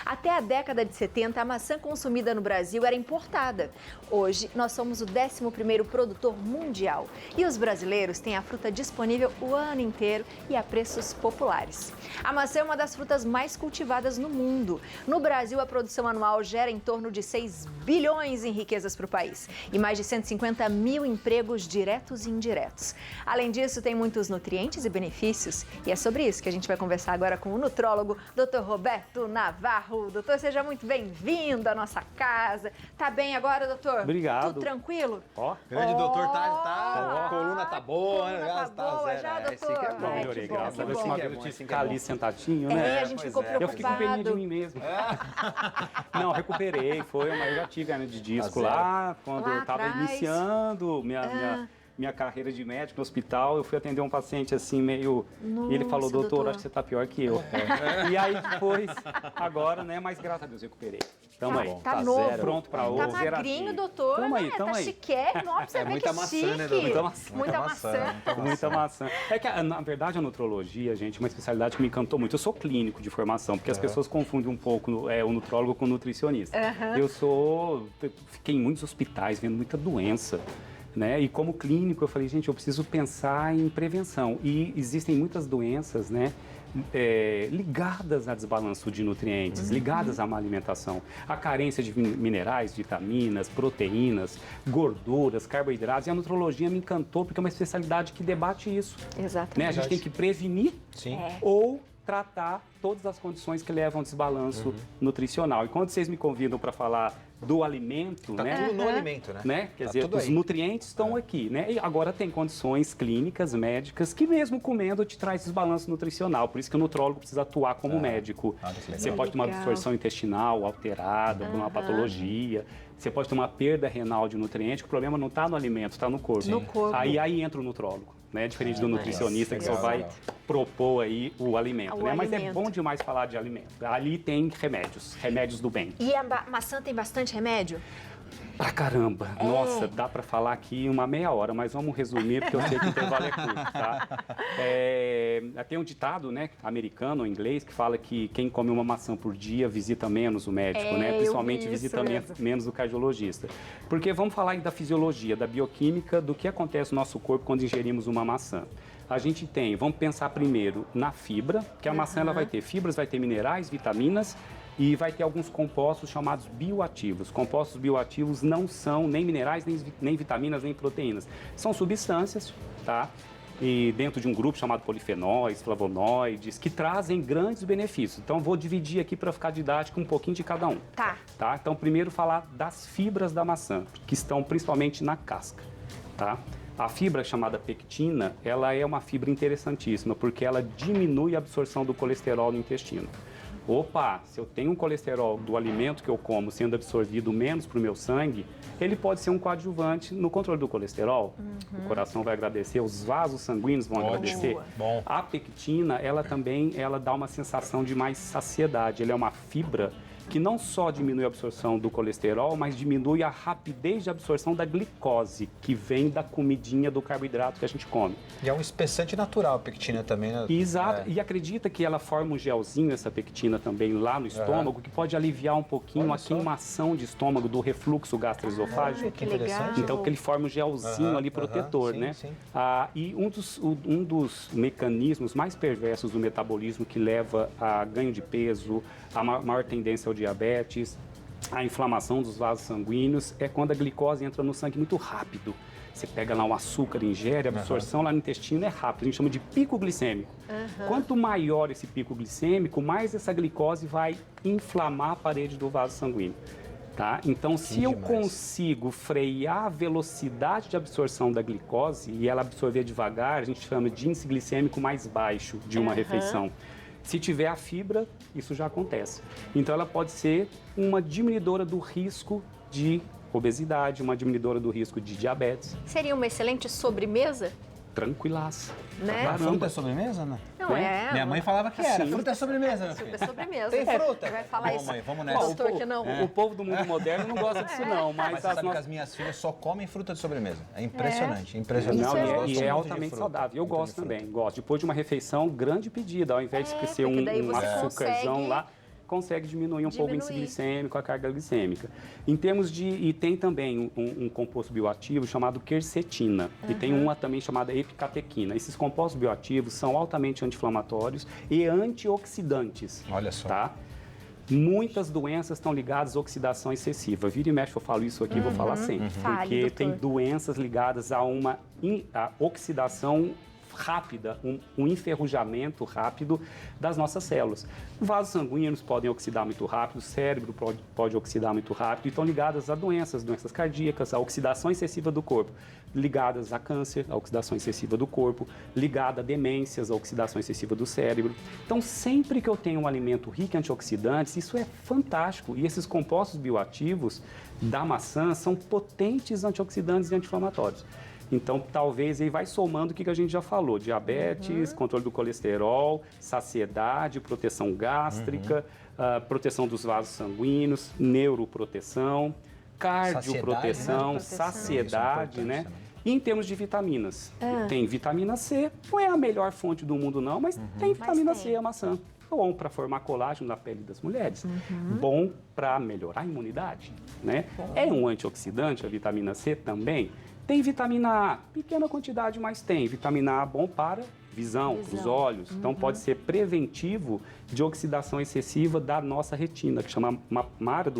Até a década de 70, a maçã consumida no Brasil era importada. Hoje, nós somos o 11º produtor mundial. E os brasileiros têm a fruta disponível o ano inteiro e a preços populares. A maçã é uma das frutas mais cultivadas no mundo. No Brasil, a produção anual gera em torno de 6 bilhões em riquezas para o país e mais de 150 mil empregos diretos e indiretos. Além disso, tem muitos nutrientes e benefícios. E é sobre isso que a gente vai conversar agora com o nutrólogo, Dr. Roberto Navarro. Doutor, seja muito bem-vindo à nossa casa. Tá bem agora, doutor? Obrigado. Tudo tranquilo? Grande doutor, a coluna tá boa, a coluna tá boa já, doutor? Esse aqui é bom. Melhorei, graças a Deus. Esse Uma aqui é vez eu bom, tive esse que aqui é ficar bom. ali sentadinho, né? A gente ficou preocupado. Eu fiquei com peninha de mim mesmo. Não, recuperei, mas eu já tive hernia de disco lá, quando Lá eu estava atrás. iniciando minha carreira de médico no hospital. Eu fui atender um paciente assim, meio... e ele falou, doutor, acho que você tá pior que eu. E aí depois, agora, né, mas graças a Deus recuperei. Tamo aí. Tá novo. Zero. Pronto pra Tá outro. magrinho, doutor. Tamo aí, né? tamo Tá aí. chiquérrimo. Ó, pra você ver muita que maçã, chique. né, doutor? Muita maçã. Muita maçã. Muita maçã. É que, na verdade, a nutrologia, gente, é uma especialidade que me encantou muito. Eu sou clínico de formação, porque as pessoas confundem um pouco o nutrólogo com o nutricionista. Fiquei em muitos hospitais, vendo muita doença. Né? E como clínico, eu falei, gente, eu preciso pensar em prevenção. E existem muitas doenças, né, ligadas a desbalanço de nutrientes, ligadas à má alimentação. A carência de minerais, vitaminas, proteínas, gorduras, carboidratos. E a nutrologia me encantou porque é uma especialidade que debate isso. Exatamente. Né? A gente tem que prevenir Sim. ou tratar todas as condições que levam ao desbalanço nutricional. E quando vocês me convidam para falar do alimento, Tá né? tudo no alimento, né? Quer Tá dizer, tudo os aí. nutrientes estão aqui, né? E agora tem condições clínicas, médicas, que mesmo comendo te traz desbalanço nutricional. Por isso que o nutrólogo precisa atuar como médico. Ah, que legal. Você pode ter uma Legal. absorção intestinal alterada, por uma patologia. Você pode ter uma perda renal de nutriente, que o problema não está no alimento, está no corpo. No corpo. Aí entra o nutrólogo, né? Diferente do nutricionista, que só legal, vai legal. propor aí o alimento, O né? Mas é alimento. bom demais falar de alimento. Ali tem remédios do bem. E a maçã tem bastante remédio? Pra caramba! Nossa, dá pra falar aqui uma meia hora, mas vamos resumir, porque eu sei que o intervalo é curto, tá? Tem um ditado, né, americano ou inglês, que fala que quem come uma maçã por dia visita menos o médico, né? Eu Principalmente vi isso visita mesmo. menos o cardiologista. Porque vamos falar aí da fisiologia, da bioquímica, do que acontece no nosso corpo quando ingerimos uma maçã. A gente vamos pensar primeiro na fibra, que a maçã ela vai ter fibras, vai ter minerais, vitaminas, e vai ter alguns compostos chamados bioativos. Compostos bioativos não são nem minerais, nem vitaminas, nem proteínas. São substâncias, tá? E dentro de um grupo chamado polifenóis, flavonoides, que trazem grandes benefícios. Então, vou dividir aqui para ficar didático um pouquinho de cada um. Tá. Então, primeiro falar das fibras da maçã, que estão principalmente na casca, tá? A fibra chamada pectina, ela é uma fibra interessantíssima, porque ela diminui a absorção do colesterol no intestino. Opa, se eu tenho um colesterol do alimento que eu como sendo absorvido menos para o meu sangue, ele pode ser um coadjuvante no controle do colesterol. O coração vai agradecer, os vasos sanguíneos vão agradecer. Bom. A pectina, ela também dá uma sensação de mais saciedade. Ela é uma fibra que não só diminui a absorção do colesterol, mas diminui a rapidez de absorção da glicose, que vem da comidinha do carboidrato que a gente come. E é um espessante natural a pectina também, né? Exato, e acredita que ela forma um gelzinho, essa pectina também, lá no estômago, que pode aliviar um pouquinho Olha a só. queimação de estômago, do refluxo gastroesofágico. Que legal. interessante. Então, que ele forma um gelzinho ali protetor, sim, né? sim. E um dos mecanismos mais perversos do metabolismo que leva a ganho de peso, a maior tendência ao diabetes, a inflamação dos vasos sanguíneos, é quando a glicose entra no sangue muito rápido. Você pega lá um açúcar, ingere, a absorção lá no intestino é rápida, a gente chama de pico glicêmico. Quanto maior esse pico glicêmico, mais essa glicose vai inflamar a parede do vaso sanguíneo. Tá? Então, se eu consigo frear a velocidade de absorção da glicose e ela absorver devagar, a gente chama de índice glicêmico mais baixo de uma refeição. Se tiver a fibra, isso já acontece. Então, ela pode ser uma diminuidora do risco de obesidade, uma diminuidora do risco de diabetes. Seria uma excelente sobremesa? Tranquilaça. Né? A fruta é sobremesa, né? Não é? Minha mãe falava que era. Sim. Fruta é sobremesa, meu filho. Super sobremesa. Tem fruta? Vai falar Bom, isso. mãe, vamos O nessa. doutor que não. O povo do mundo moderno não gosta disso não, Mas mas você as sabe que nossas... as minhas filhas só comem fruta de sobremesa. É impressionante, impressionante. Não, Elas e gostam é muito de altamente fruta, saudável. Eu muito de gosto fruta. também, gosto. Depois de uma refeição, grande pedida, ao invés de ser porque daí um você açúcarzão consegue- lá, consegue diminuir um pouco o índice glicêmico, a carga glicêmica. Em termos de... E tem também um composto bioativo chamado quercetina. E tem uma também chamada epicatequina. Esses compostos bioativos são altamente anti-inflamatórios e antioxidantes. Olha só. Tá? Muitas doenças estão ligadas à oxidação excessiva. Vira e mexe, eu falo isso aqui, vou falar sempre. Porque tem doenças ligadas a uma oxidação rápida, um enferrujamento rápido das nossas células. Vasos sanguíneos podem oxidar muito rápido, o cérebro pode oxidar muito rápido e estão ligadas a doenças cardíacas, a oxidação excessiva do corpo, ligadas a câncer, a oxidação excessiva do corpo, ligada a demências, a oxidação excessiva do cérebro. Então, sempre que eu tenho um alimento rico em antioxidantes, isso é fantástico. E esses compostos bioativos da maçã são potentes antioxidantes e anti-inflamatórios. Então, talvez aí vai somando o que a gente já falou: diabetes, controle do colesterol, saciedade, proteção gástrica, proteção dos vasos sanguíneos, neuroproteção, cardioproteção, saciedade, né? E em termos de vitaminas, tem vitamina C, não é a melhor fonte do mundo não, mas tem vitamina C, a maçã. Bom para formar colágeno na pele das mulheres, bom para melhorar a imunidade, né? É um antioxidante, a vitamina C também. Tem vitamina A, pequena quantidade, mas tem. Vitamina A bom para visão. Para os olhos. Então, pode ser preventivo de oxidação excessiva da nossa retina, que chama uma área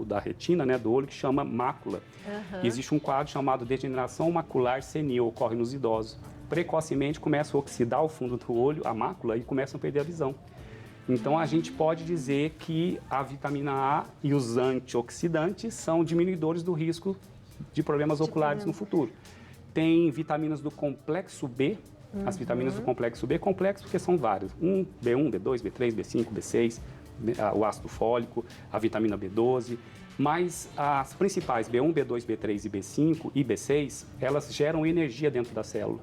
da retina, né, do olho, que chama mácula. Existe um quadro chamado degeneração macular senil, ocorre nos idosos. Precocemente começa a oxidar o fundo do olho, a mácula, e começam a perder a visão. Então, a gente pode dizer que a vitamina A e os antioxidantes são diminuidores do risco de problemas oculares no futuro. Tem vitaminas do complexo B, as vitaminas do complexo B, complexo porque são várias, B1, B2, B3, B5, B6, o ácido fólico, a vitamina B12, mas as principais, B1, B2, B3 e B5 e B6, elas geram energia dentro da célula.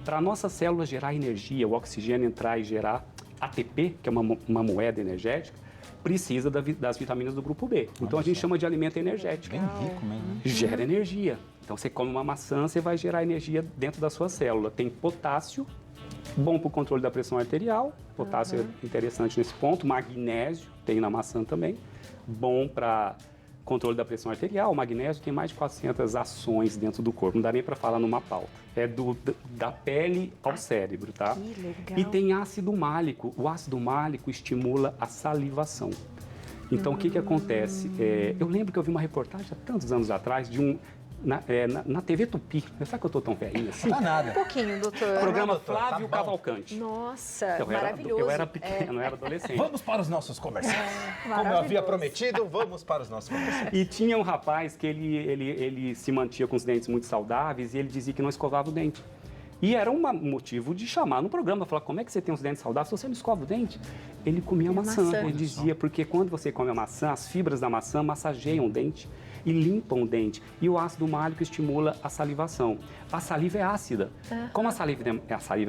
Para a nossa célula gerar energia, o oxigênio entrar e gerar ATP, que é uma moeda energética, precisa das vitaminas do grupo B. Então, a gente chama de alimento energético. Bem rico mesmo. Gera energia. Então, você come uma maçã, você vai gerar energia dentro da sua célula. Tem potássio, bom para o controle da pressão arterial. Potássio é interessante nesse ponto. Magnésio, tem na maçã também. Bom para controle da pressão arterial. O magnésio tem mais de 400 ações dentro do corpo. Não dá nem para falar numa pauta. É da pele ao cérebro, tá? Que legal. E tem ácido málico. O ácido málico estimula a salivação. Então, o que acontece? Eu lembro que eu vi uma reportagem há tantos anos atrás de na TV Tupi. Sabe que eu tô tão velhinho assim? Não nada. Um pouquinho, doutor. Programa Flávio Cavalcante. Nossa, Maravilhoso. Eu era pequeno, eu era adolescente. Vamos para os nossos comerciais. Como eu havia prometido, vamos para os nossos comerciais. E tinha um rapaz que ele se mantinha com os dentes muito saudáveis e ele dizia que não escovava o dente. E era um motivo de chamar no programa, falar: como é que você tem os dentes saudáveis se você não escova o dente? Ele comia maçã. Ele dizia, porque quando você come a maçã, as fibras da maçã massageiam o dente e limpam o dente. E o ácido málico estimula a salivação. A saliva é ácida. Como a saliva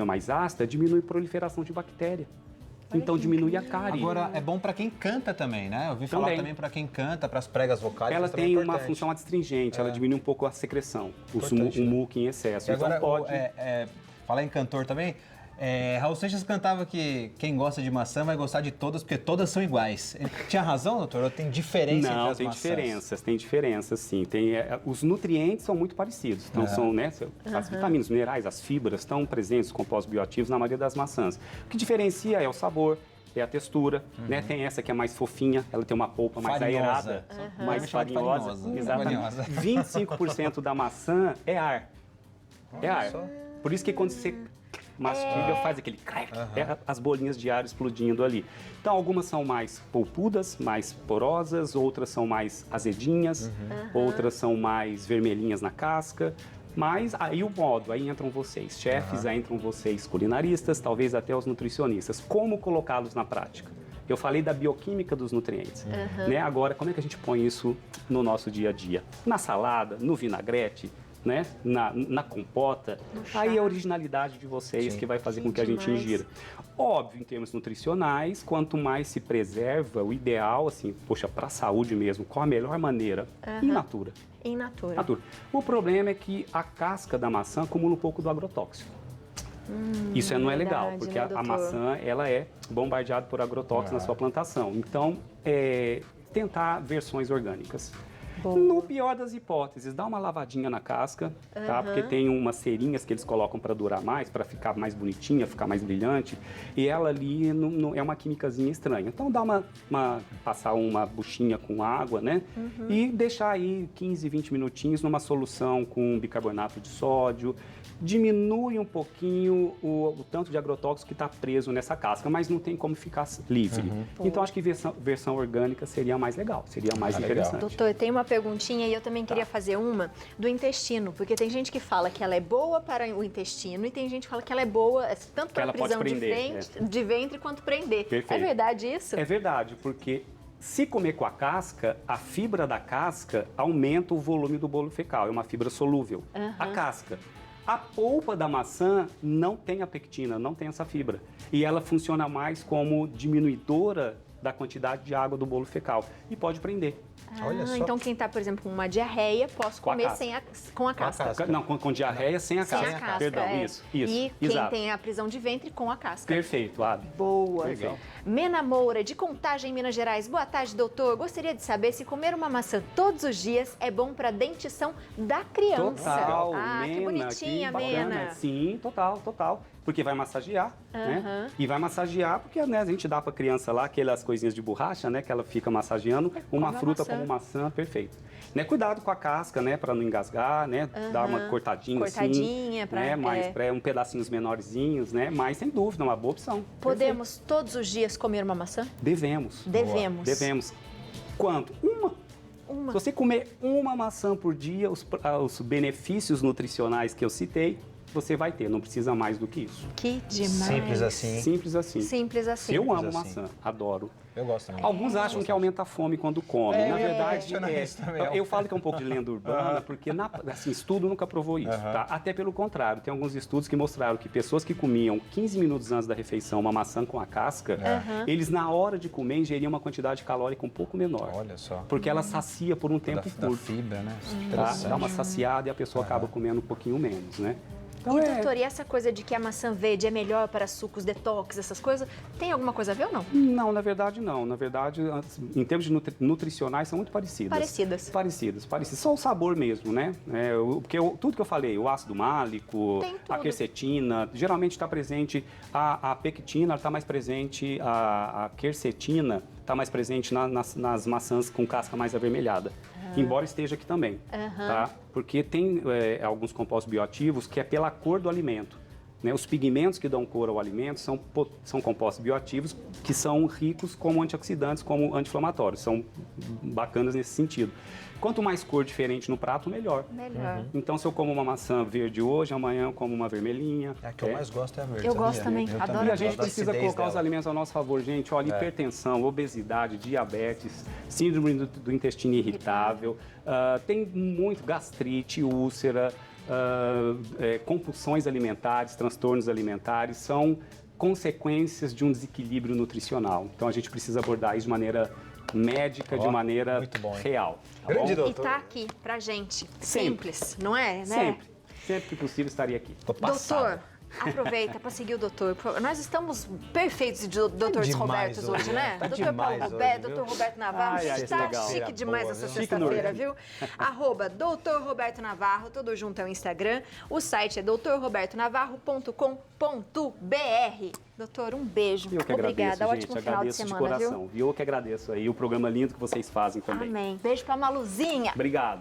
é mais ácida, diminui a proliferação de bactéria. Então diminui a cárie. Agora, é bom para quem canta também, né? Eu ouvi falar também para quem canta, para as pregas vocais. Ela tem uma função adstringente, ela diminui um pouco a secreção, o muco em excesso. E agora, então pode... falar em cantor também, Raul Seixas cantava que quem gosta de maçã vai gostar de todas, porque todas são iguais. Ele tinha razão, doutor? Ou tem diferença entre as maçãs? Tem diferenças, sim. Os nutrientes são muito parecidos. Então, são, né, as vitaminas, os minerais, as fibras estão presentes, os compostos bioativos, na maioria das maçãs. O que diferencia é o sabor, é a textura, né? Tem essa que é mais fofinha, ela tem uma polpa mais aerada, mais farinhosa. Exatamente. 25% da maçã é ar. Por isso que quando você mastiga, faz aquele crack, as bolinhas de ar explodindo ali. Então, algumas são mais polpudas, mais porosas, outras são mais azedinhas, outras são mais vermelhinhas na casca. Mas aí aí entram vocês, chefes, aí entram vocês, culinaristas, talvez até os nutricionistas. Como colocá-los na prática? Eu falei da bioquímica dos nutrientes, né? Agora, como é que a gente põe isso no nosso dia a dia? Na salada, no vinagrete, né? na compota, aí é a originalidade de vocês que vai fazer com que a gente ingira. Óbvio, em termos nutricionais, quanto mais se preserva, o ideal, assim, para a saúde mesmo, qual a melhor maneira? In natura. In natura. O problema é que a casca da maçã acumula um pouco do agrotóxico. Isso não é legal, verdade, porque né, a doutor? maçã ela é bombardeada por agrotóxicos na sua plantação. Então, tentar versões orgânicas. Boa. No pior das hipóteses, dá uma lavadinha na casca, tá? Porque tem umas cerinhas que eles colocam para durar mais, para ficar mais bonitinha, ficar mais brilhante. E ela ali não é uma químicazinha estranha. Então dá passar uma buchinha com água, né? E deixar aí 15, 20 minutinhos numa solução com bicarbonato de sódio. Diminui um pouquinho o tanto de agrotóxico que está preso nessa casca, mas não tem como ficar livre. Então acho que versão orgânica seria mais legal, seria mais interessante. Doutor, tem uma perguntinha e eu também queria fazer uma do intestino, porque tem gente que fala que ela é boa para o intestino e tem gente que fala que ela é boa tanto para ela pode prisão prender, de ventre quanto prender. Perfeito. É verdade isso? É verdade, porque se comer com a casca, a fibra da casca aumenta o volume do bolo fecal, é uma fibra solúvel. A casca. A polpa da maçã não tem a pectina, não tem essa fibra. E ela funciona mais como diminuidora da quantidade de água do bolo fecal e pode prender. Olha só. Então quem está, por exemplo, com uma diarreia, posso Com a comer casca. com a casca. Não, com diarreia sem a Sem casca. a casca, Perdão, é. isso. E quem exato. tem a prisão de ventre com a casca. Perfeito, Abi. Boa. Legal. Mena Moura, de Contagem, Minas Gerais. Boa tarde, doutor. Gostaria de saber se comer uma maçã todos os dias é bom para a dentição da criança. Total, Ah, que Mena, bonitinha, que bacana. Mena. Sim, total. Porque vai massagear, né? E vai massagear porque, né, a gente dá para a criança lá aquelas coisinhas de borracha, né? Que ela fica massageando. Uma como a fruta maçã. como maçã, perfeito. Né, cuidado com a casca, né? Para não engasgar, né? Dar uma cortadinha Cortadinha, assim. pra- né? Mais é. para pedacinhos menorzinhos, né? Mas, sem dúvida, uma boa opção. Podemos todos os dias comer uma maçã? Devemos. Devemos. Quanto? Uma. Se você comer uma maçã por dia, os benefícios nutricionais que eu citei, você vai ter. Não precisa mais do que isso. Que demais. Simples assim. Simples assim. Simples assim. Eu amo Simples assim. maçã, adoro. Eu gosto também. Alguns acham que aumenta a fome quando come. Na verdade, isso também. eu falo que é um pouco de lenda urbana, porque assim, estudo nunca provou isso, tá? Até pelo contrário, tem alguns estudos que mostraram que pessoas que comiam 15 minutos antes da refeição uma maçã com a casca, eles na hora de comer ingeriam uma quantidade calórica um pouco menor. Olha só. Porque ela sacia por um tempo Da curto, fibra, né? tá? Interessante. Dá uma saciada e a pessoa acaba comendo um pouquinho menos, né? Então, E, doutor, e essa coisa de que a maçã verde é melhor para sucos, detox, essas coisas, tem alguma coisa a ver ou não? Não, na verdade não. Na verdade, em termos de nutricionais, são muito parecidas. Parecidas. Só o sabor mesmo, né? Porque tudo que eu falei, o ácido málico, Tem tudo. a quercetina, geralmente está presente, a pectina está mais presente, a quercetina está mais presente nas maçãs com casca mais avermelhada. Embora esteja aqui também, tá? Porque tem alguns compostos bioativos que é pela cor do alimento. Né? Os pigmentos que dão cor ao alimento são compostos bioativos que são ricos como antioxidantes, como anti-inflamatórios. São bacanas nesse sentido. Quanto mais cor diferente no prato, melhor. Melhor. Então, se eu como uma maçã verde hoje, amanhã eu como uma vermelhinha. A que eu mais gosto é a verde. Eu sabia? gosto também, Eu adoro E a a gente gosto da precisa acidez colocar os dela. alimentos ao nosso favor, gente. Olha, hipertensão, obesidade, diabetes, síndrome do intestino irritável, tem muito gastrite, úlcera, compulsões alimentares, transtornos alimentares, são consequências de um desequilíbrio nutricional. Então a gente precisa abordar isso de maneira médica, de maneira muito bom, hein? real. Tá Grande bom? E doutor. tá aqui pra gente. Sempre. Simples, não é? Né? Sempre que possível estaria aqui. Tô passado. Doutor, aproveita para seguir o doutor. Por favor. Nós estamos perfeitos de doutores demais Robertos hoje, hoje, né? né? Tá doutor demais Paulo hoje, Roberto, viu? doutor Roberto Navarro. Ai, ai, Está legal. chique demais Boa, essa viu? sexta-feira, viu? @ doutor Roberto Navarro, tudo junto é o Instagram. O site é doutorrobertonavarro.com.br. Doutor, um beijo. Eu que Obrigada. agradeço, Ótimo gente. final de Agradeço de semana, coração. viu? Eu que agradeço aí o programa lindo que vocês fazem também. Amém. Beijo pra Maluzinha. Obrigado.